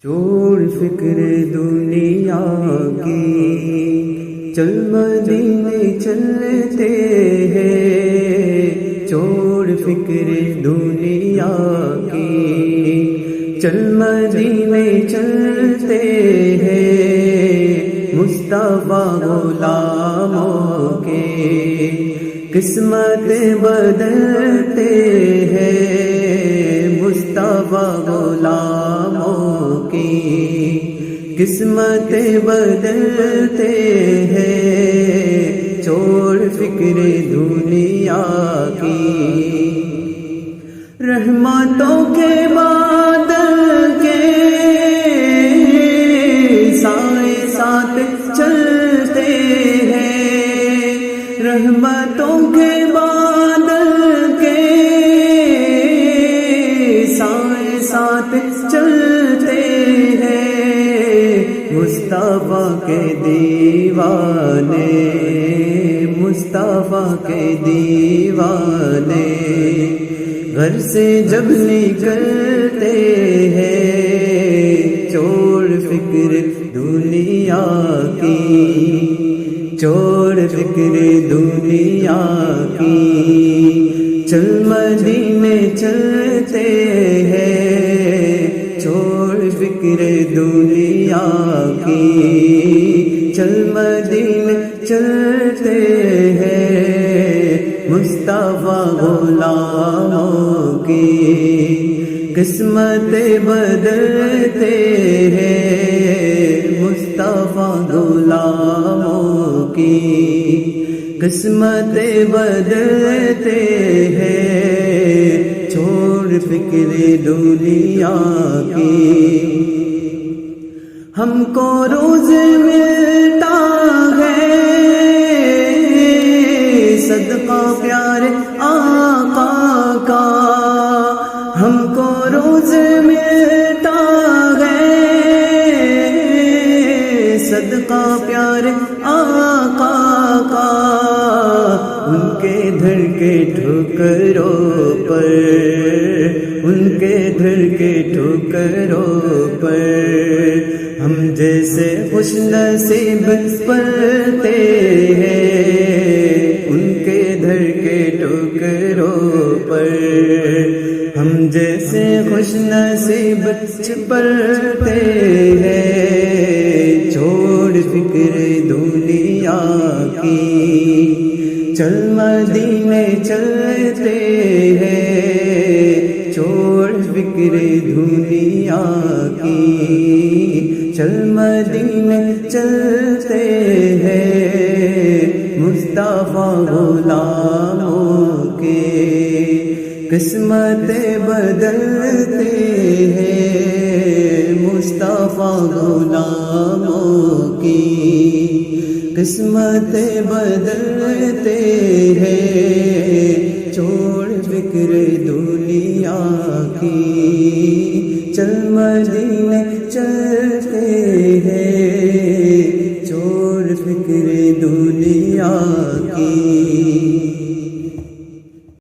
چھوڑ فکر دنیا کی، چل مدینے چلتے ہیں۔ چھوڑ فکر دنیا کی، چل مدینے چلتے ہیں۔ مصطفیٰ غلاموں کے قسمت بدلتے ہیں۔ مصطفیٰ غلاموں کی قسمت بدلتے ہیں۔ چھوڑ فکر دنیا کی، رحمتوں کے بادل کے سائے ساتھ چلتے ہیں۔ رحمتوں کے بادل کے سائے ساتھ چلتے ہیں۔ مصطفیٰ کے دیوانے، مصطفیٰ کے دیوانے گھر سے جب نکلتے ہیں۔ چھوڑ فکر دنیا کی، چھوڑ فکر دنیا کی، چل مدینے چلتے ہیں۔ چھوڑ فکر دنیا کی، چل مدینے چلتے ہیں۔ مصطفیٰ غلاموں کی قسمت بدلتے ہیں۔ مصطفیٰ غلاموں کی قسمت بدلتے ہیں۔ چھوڑ فکر دنیا کی، ہم کو روز ملتا ہے صدقہ پیارے آقا کا۔ ہم کو روز ملتا ہے صدقہ پیارے آقا کا۔ ان کے دھر کے ٹھوکروں پر، ان کے دھر کے ٹھوکروں پر ہم جیسے خوش نصیب پلتے ہیں۔ ان کے دھر کے ٹھوکروں پر ہم جیسے خوش نصیب پلتے ہیں۔ چھوڑ فکر دنیا کی، چل مدینے چلتے ہیں۔ چھوڑ فکر دنیا کی، چل مدینے چلتے ہیں۔ مصطفیٰ غلاموں کے قسمت بدلتے ہیں۔ مصطفیٰ غلاموں کی قسمت بدلتے ہیں۔ چھوڑ فکر دنیا کی، چل مدینے چلتے ہیں۔